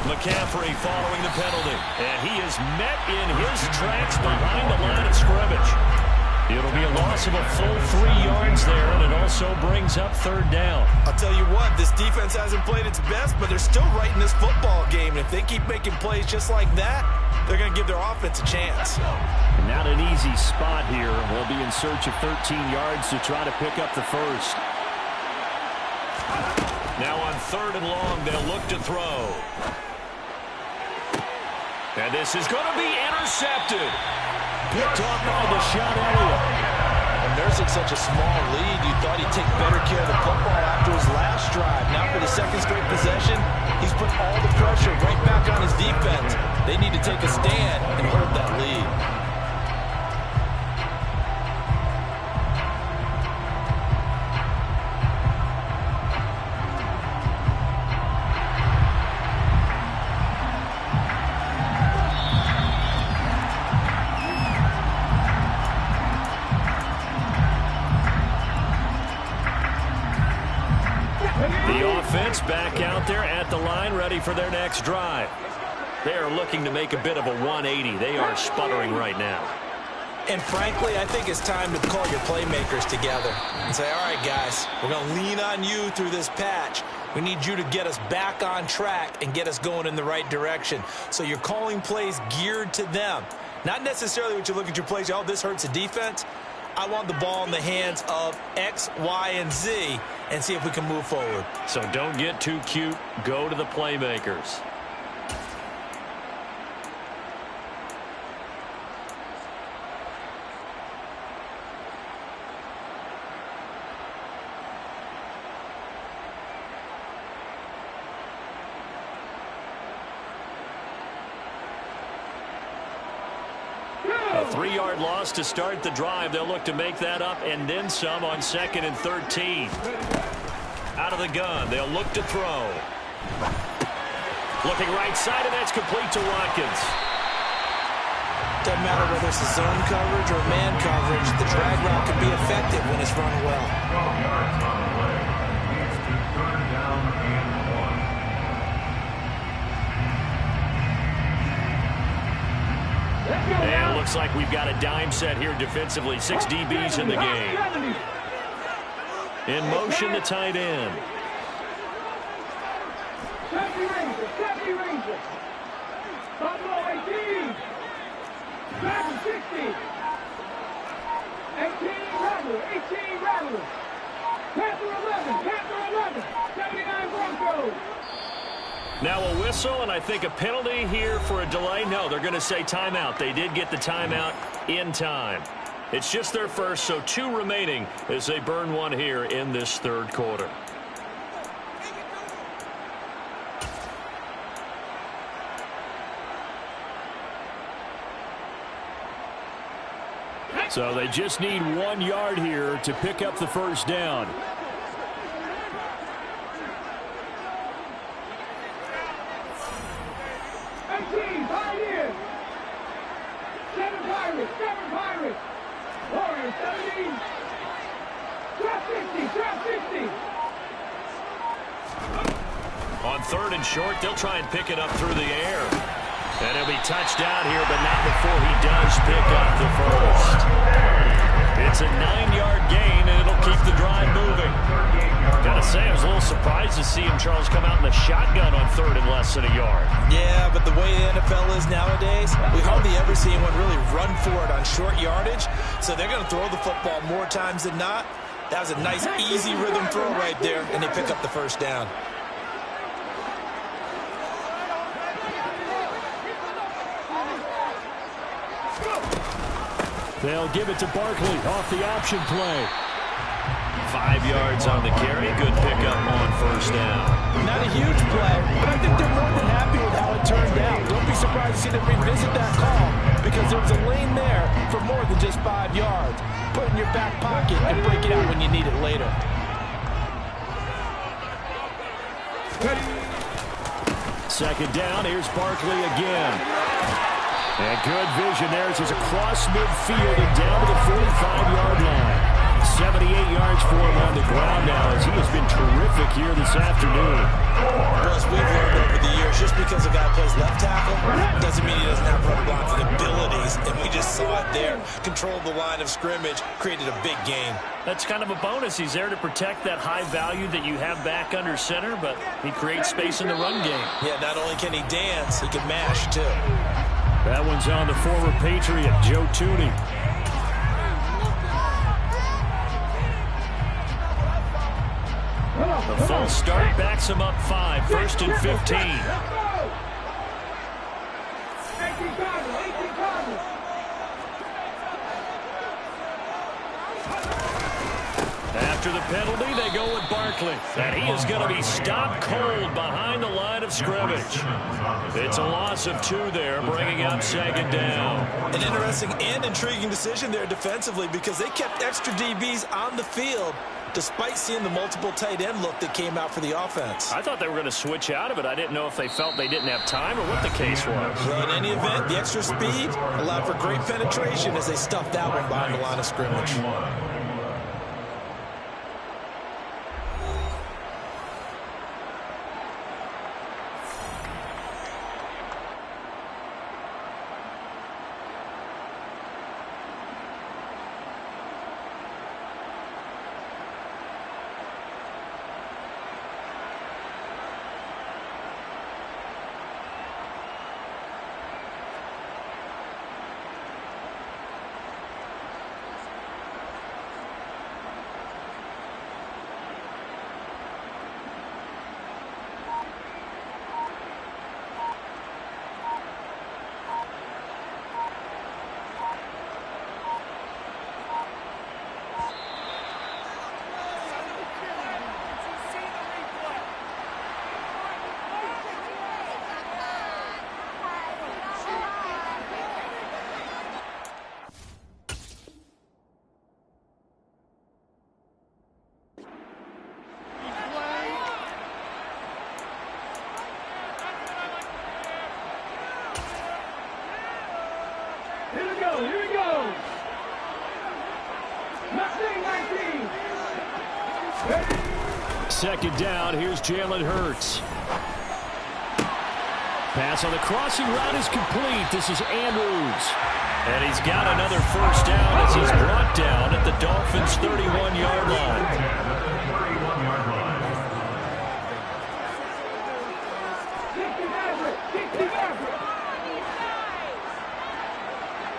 McCaffrey following the penalty. And he is met in his tracks behind the line of scrimmage. It'll be a loss of a full 3 yards there, and it also brings up 3rd down. I'll tell you what, this defense hasn't played its best, but they're still right in this football game. And if they keep making plays just like that, they're going to give their offense a chance. Not an easy spot here. We'll be in search of 13 yards to try to pick up the first. Now on 3rd and long, they'll look to throw. And this is going to be intercepted. Picked off by Deshaun Elliott. And nursing such a small lead, you thought he'd take better care of the football after his last drive. Now for the 2nd straight possession, he's put all the pressure right back on his defense. They need to take a stand and hold that lead. Back out there at the line, ready for their next drive. They are looking to make a bit of a 180. They are sputtering right now. And frankly, I think it's time to call your playmakers together and say, all right, guys, we're going to lean on you through this patch. We need you to get us back on track and get us going in the right direction. So you're calling plays geared to them. Not necessarily what you look at your plays, oh, this hurts the defense. I want the ball in the hands of X, Y, and Z and see if we can move forward. So don't get too cute. Go to the playmakers. A 3-yard loss to start the drive. They'll look to make that up and then some on 2nd and 13. Out of the gun, they'll look to throw. Looking right side, and that's complete to Watkins. Doesn't matter whether it's a zone coverage or man coverage, the drag route can be effective when it's run well. 12 yards on the play. Leads to 3rd down and 1. And it looks like we've got a dime set here defensively. 6 DBs in the game. In motion, the tight end. 70 Rangers. Buffalo 18. Madden 60. 18 Rattlers. Panther 11. 79 Broncos. Now a whistle, and I think a penalty here for a delay. No, they're going to say timeout. They did get the timeout in time. It's just their first, so 2 remaining as they burn one here in this 3rd quarter. So they just need 1 yard here to pick up the first down. Pioneers. 7 Pirates. Warriors 17. Drop 60. On 3rd and short, they'll try and pick it up through the air. And he'll be touched down here, but not before he does pick up the first. It's a 9-yard gain, and it'll keep the drive moving. Gotta say, I was a little surprised to see him, Charles, come out in the shotgun on 3rd and less than a yard. Yeah, but the way the NFL is nowadays, we hardly ever see anyone really run for it on short yardage. So they're going to throw the football more times than not. That was a nice, easy rhythm throw right there, and they pick up the first down. They'll give it to Barkley off the option play. 5 yards on the carry. Good pickup on first down. Not a huge play, but I think they're more than happy with how it turned out. Don't be surprised to see them revisit that call because there was a lane there for more than just 5 yards. Put it in your back pocket and break it out when you need it later. Second down, here's Barkley again. And good vision there as he's across midfield and down to the 45-yard line. 78 yards for him on the ground now as he has been terrific here this afternoon. Well, as we've learned over the years, just because a guy plays left tackle doesn't mean he doesn't have run blocking abilities. And we just saw it there. Controlled the line of scrimmage, created a big gain. That's kind of a bonus. He's there to protect that high value that you have back under center, but he creates space in the run game. Yeah, not only can he dance, he can mash, too. That one's on the former Patriot, Joe Tooney. The full start backs him up 5, 1st and 15. 18 Cardinals. After the penalty, they go with Barkley. And he is going to be stopped cold behind the line of scrimmage. It's a loss of 2 there, bringing up 2nd down. An interesting and intriguing decision there defensively because they kept extra DBs on the field despite seeing the multiple tight end look that came out for the offense. I thought they were going to switch out of it. I didn't know if they felt they didn't have time or what the case was. Well, in any event, the extra speed allowed for great penetration as they stuffed that one behind the line of scrimmage. Here we go. 19. Second down, here's Jalen Hurts. Pass on the crossing route is complete. This is Andrews. And he's got another first down as he's brought down at the Dolphins' 31-yard line. 31-yard line.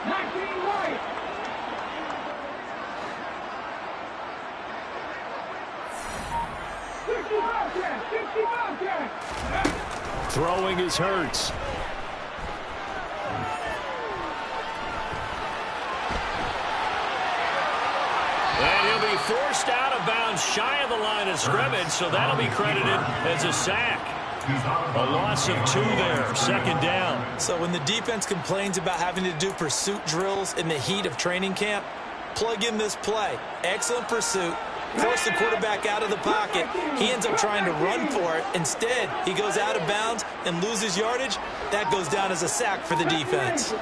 19 White. Throwing is Hurts. And he'll be forced out of bounds shy of the line of scrimmage, so that'll be credited as a sack. A loss of 2 there, second down. So when the defense complains about having to do pursuit drills in the heat of training camp, plug in this play. Excellent pursuit. Force the quarterback out of the pocket. He ends up trying to run for it. Instead, he goes out of bounds and loses yardage. That goes down as a sack for the defense.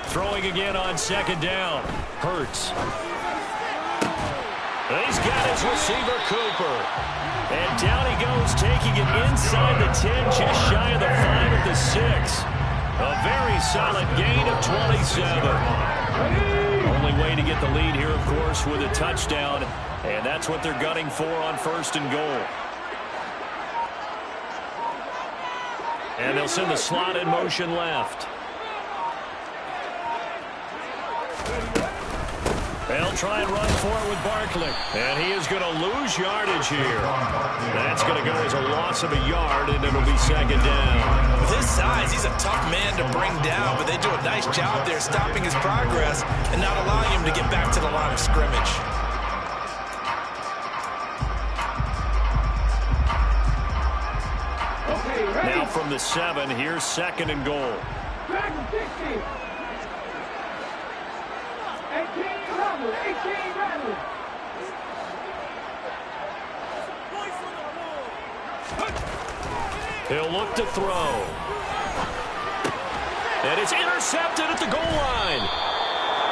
Throwing again on second down. Hurts. He's got his receiver, Cooper. And down he goes, taking it inside the 10, just shy of the 5 at the 6. A very solid gain of 27. Only way to get the lead here, of course, with a touchdown. And that's what they're gunning for on first and goal. And they'll send the slot in motion left. They'll try and run for it with Barkley. And he is going to lose yardage here. That's going to go as a loss of a yard, and it'll be second down. With his size, he's a tough man to bring down, but they do a nice job there stopping his progress and not allowing him to get back to the line of scrimmage. Now from the 7, here's second and goal. 18 Rebels. He'll look to throw. And it's intercepted at the goal line.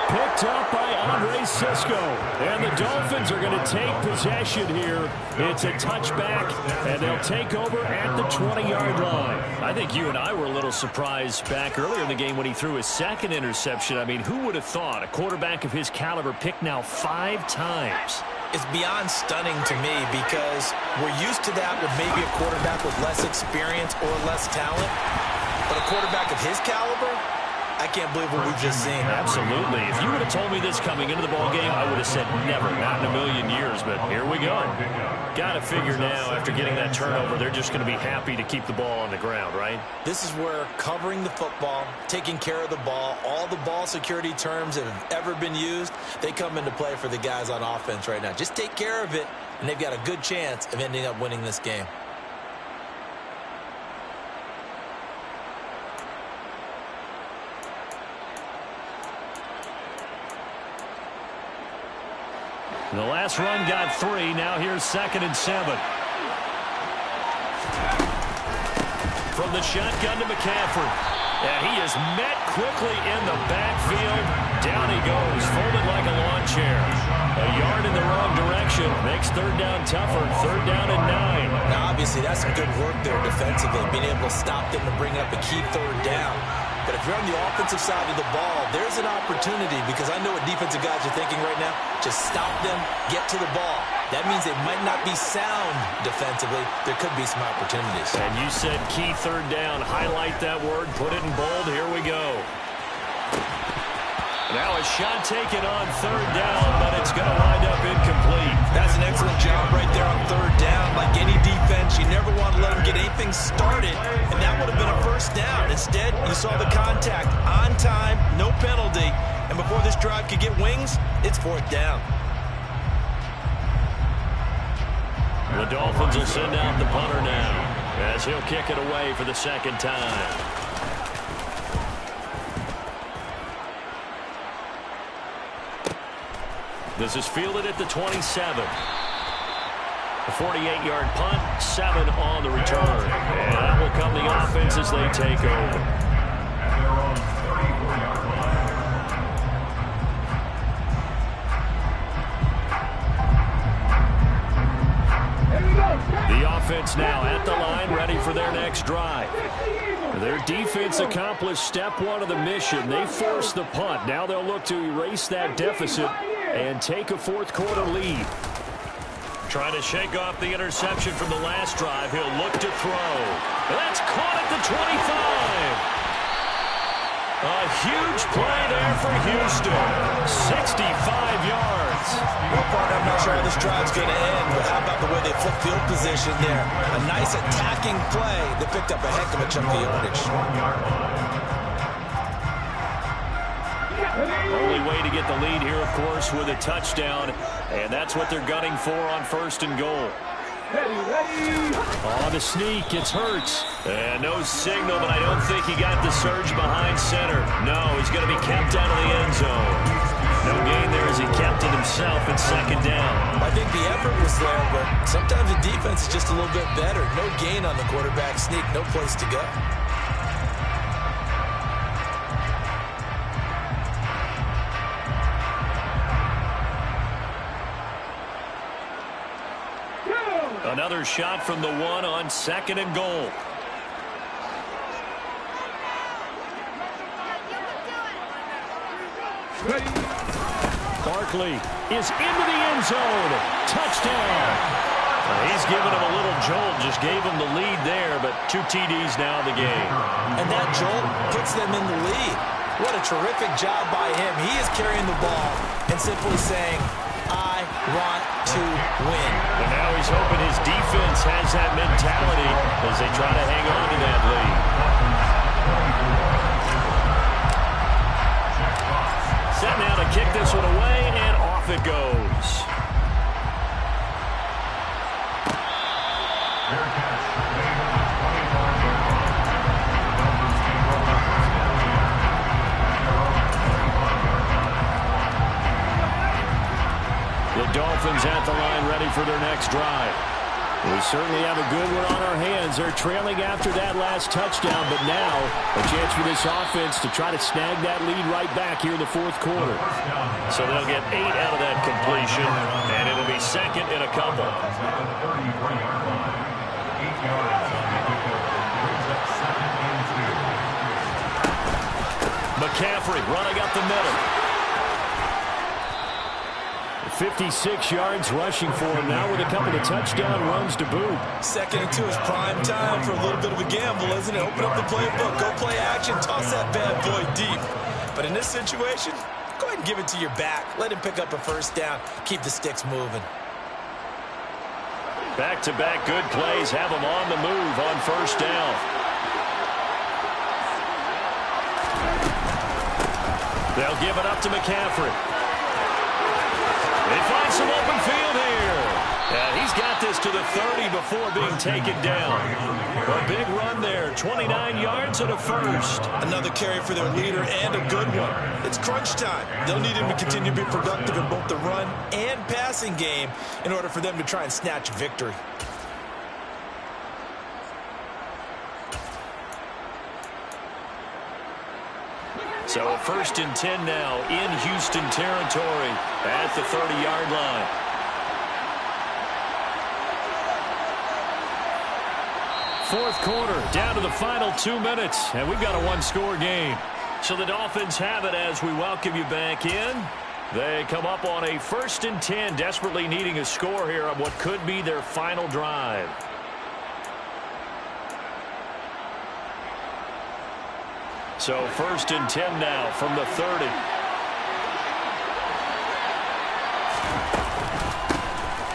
Picked up by Andre Sisco. And the Dolphins are going to take possession here. It's a touchback, and they'll take over at the 20-yard line. I think you and I were a little surprised back earlier in the game when he threw his second interception. I mean, who would have thought a quarterback of his caliber picked now 5 times? It's beyond stunning to me because we're used to that with maybe a quarterback with less experience or less talent. But a quarterback of his caliber, I can't believe what we've just seen. Absolutely. If you would have told me this coming into the ballgame, I would have said never, not in a million years. But here we go. Got to figure now, after getting that turnover, they're just going to be happy to keep the ball on the ground, right? This is where covering the football, taking care of the ball, all the ball security terms that have ever been used, they come into play for the guys on offense right now. Just take care of it, and they've got a good chance of ending up winning this game. The last run got 3. Now here's second and 7. From the shotgun to McCaffrey. And he is met quickly in the backfield. Down he goes, folded like a lawn chair. A yard in the wrong direction. Makes third down tougher. Third down and 9. Now, obviously, that's some good work there defensively, being able to stop them to bring up a key third down. But if you're on the offensive side of the ball, there's an opportunity because I know what defensive guys are thinking right now. Just stop them, get to the ball. That means they might not be sound defensively. There could be some opportunities. And you said key third down. Highlight that word. Put it in bold. Here we go. Now a shot taken on third down, but it's going to wind up incomplete. That's an excellent job right there on third down. Like any defense, you never want to let them get anything started, and that would have been a first down. Instead, you saw the contact on time, no penalty, and before this drive could get wings, it's fourth down. The Dolphins will send out the punter now as he'll kick it away for the second time. This is fielded at the 27. A 48-yard punt, 7 on the return. And that will come the offense as they take over. At their own 34-yard line. The offense now at the line, ready for their next drive. Their defense accomplished step one of the mission. They forced the punt. Now they'll look to erase that deficit and take a fourth-quarter lead. Trying to shake off the interception from the last drive. He'll look to throw. That's caught at the 25. A huge play there for Houston. 65 yards. Well, partner, I'm not sure how this drive's going to end, but how about the way they flip field position there? A nice attacking play that picked up a heck of a chunk of yardage. Only way to get the lead here, of course, with a touchdown, and that's what they're gunning for on 1st and goal. On the sneak, it's Hurts. And no signal, but I don't think he got the surge behind center. No, he's going to be kept out of the end zone. No gain there as he kept it himself at 2nd down. I think the effort was there, but sometimes the defense is just a little bit better. No gain on the quarterback sneak, no place to go. Another shot from the 1 on 2nd and goal. Barkley is into the end zone. Touchdown. He's given him a little jolt, just gave him the lead there, but 2 TDs now in the game. And that jolt puts them in the lead. What a terrific job by him. He is carrying the ball and simply saying, I want to win. And now he's hoping his defense has that mentality as they try to hang on to that lead. Set now to kick this one away, and off it goes. The Dolphins at the line, ready for their next drive. We certainly have a good one on our hands. They're trailing after that last touchdown, but now a chance for this offense to try to snag that lead right back here in the 4th quarter. So they'll get 8 out of that completion, and it'll be 2nd and a couple. McCaffrey running up the middle. 56 yards rushing for him now with a couple of touchdown runs to boot. 2nd and 2 is prime time for a little bit of a gamble, isn't it? Open up the playbook, go play action, toss that bad boy deep. But in this situation, go ahead and give it to your back. Let him pick up a 1st down. Keep the sticks moving. Back-to-back good plays have them on the move on 1st down. They'll give it up to McCaffrey. They find some open field here. And he's got this to the 30 before being taken down. A big run there, 29 yards and a 1st. Another carry for their leader and a good one. It's crunch time. They'll need him to continue to be productive in both the run and passing game in order for them to try and snatch victory. So a 1st and 10 now in Houston territory at the 30-yard line. Fourth quarter, down to the final 2 minutes, and we've got a 1-score game. So the Dolphins have it as we welcome you back in. They come up on a 1st and 10, desperately needing a score here on what could be their final drive. So 1st and 10 now from the 30.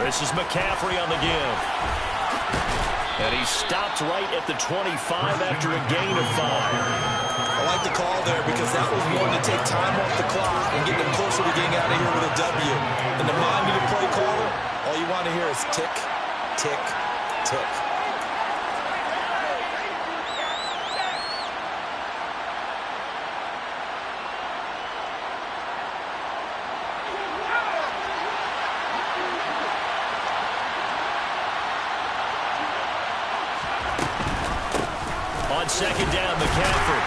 This is McCaffrey on the give. And he stopped right at the 25 after a gain of 5. I like the call there because that was one to take time off the clock and get them closer to getting out of here with a W. And the mind-meter play caller, all you want to hear is tick, tick, tick. On second down, McCaffrey.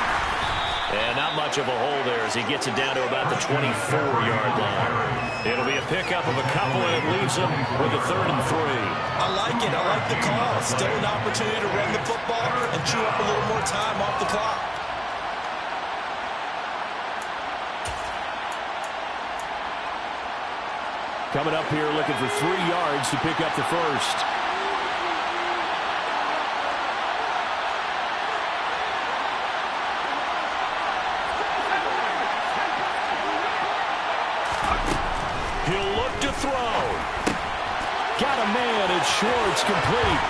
And not much of a hole there as he gets it down to about the 24-yard line. It'll be a pickup of a couple, and it leaves him with a 3rd and 3. I like it. I like the call. Still an opportunity to run the football and chew up a little more time off the clock. Coming up here looking for 3 yards to pick up the first. He'll look to throw. Got a man, it's Schwartz, complete.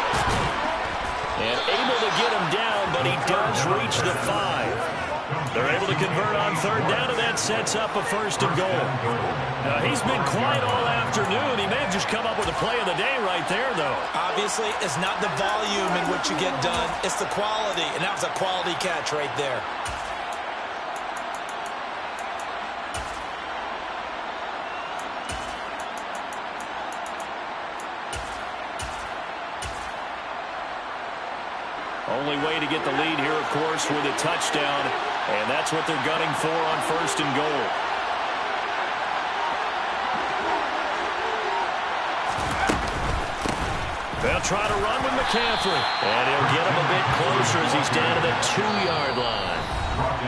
And able to get him down, but he does reach the 5. They're able to convert on 3rd down, and that sets up a 1st and goal. Now, he's been quiet all afternoon. He may have just come up with a play of the day right there, though. Obviously, it's not the volume in which you get done. It's the quality, and that was a quality catch right there. Only way to get the lead here, of course, with a touchdown, and that's what they're gunning for on 1st and goal. They'll try to run with McCaffrey, and he'll get him a bit closer as he's down to the 2-yard line.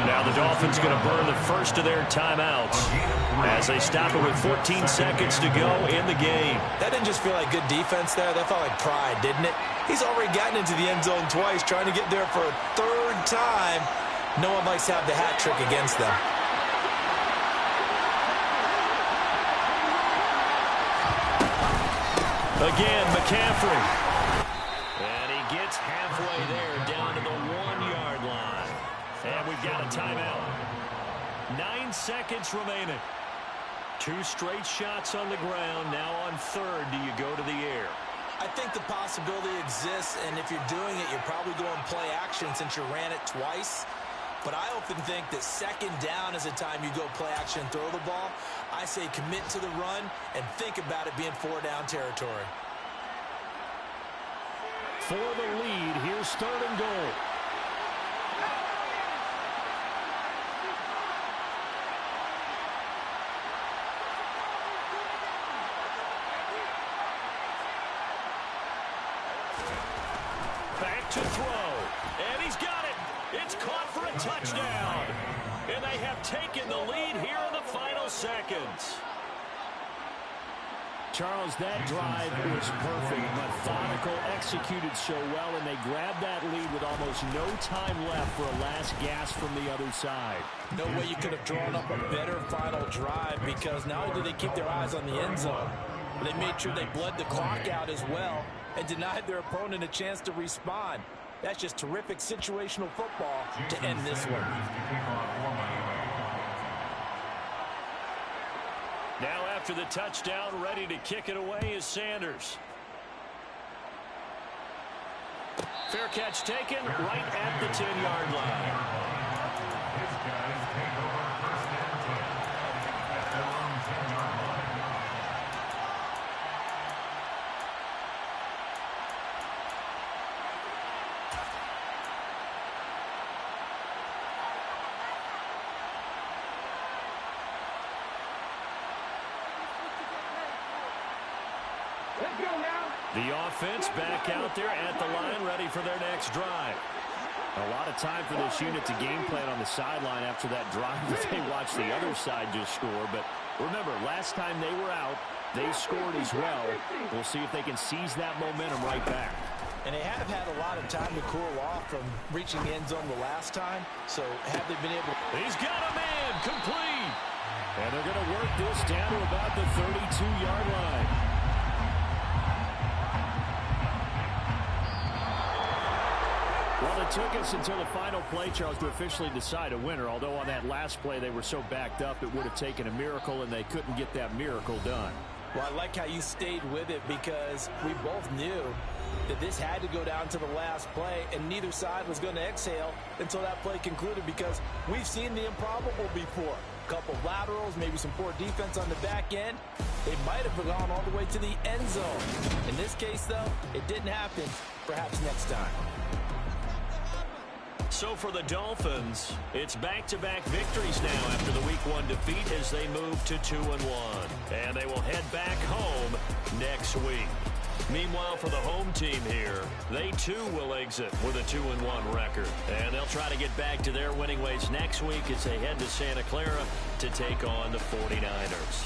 Now the Dolphins going to burn the first of their timeouts as they stop it with 14 seconds to go in the game. That didn't just feel like good defense there. That felt like pride, didn't it? He's already gotten into the end zone twice, trying to get there for a 3rd time. No one likes to have the hat trick against them. Again, McCaffrey. And he gets halfway there, down to the 1-yard line. And we've got a timeout. 9 seconds remaining. 2 straight shots on the ground. Now on 3rd, do you go to the air? I think the possibility exists, and if you're doing it, you're probably going play action since you ran it twice. But I often think that 2nd down is a time you go play action and throw the ball. I say commit to the run and think about it being 4-down territory. For the lead, here's 3rd and goal. Back to throw, and he's got it. It's caught for a touchdown. And they have taken the lead here in the final seconds. Charles, that drive was perfect, methodical, executed so well, and they grabbed that lead with almost no time left for a last gasp from the other side. No way you could have drawn up a better final drive, because not only did they keep their eyes on the end zone, but they made sure they bled the clock out as well and denied their opponent a chance to respond. That's just terrific situational football to end this one. Now after the touchdown, ready to kick it away is Sanders. Fair catch taken right at the 10-yard line. His guys take over 1st and 10 at their own 10-yard line. Let's go now. The offense back out there at the line, ready for their next drive. A lot of time for this unit to game plan on the sideline after that drive that they watched the other side just score. But remember, last time they were out, they scored as well. We'll see if they can seize that momentum right back. And they have had a lot of time to cool off from reaching the end zone the last time. So have they been able to... He's got a man, complete. And they're going to work this down to about the 32-yard line. Well, it took us until the final play, Charles, to officially decide a winner. Although on that last play they were so backed up, it would have taken a miracle, and they couldn't get that miracle done. Well, I like how you stayed with it, because we both knew that this had to go down to the last play, and neither side was going to exhale until that play concluded, because we've seen the improbable before. A couple laterals, maybe some poor defense on the back end. They might have gone all the way to the end zone. In this case, though, it didn't happen. Perhaps next time. So for the Dolphins, it's back-to-back victories now after the Week 1 defeat as they move to 2-1. And they will head back home next week. Meanwhile, for the home team here, they too will exit with a 2-1 record. And they'll try to get back to their winning ways next week as they head to Santa Clara to take on the 49ers.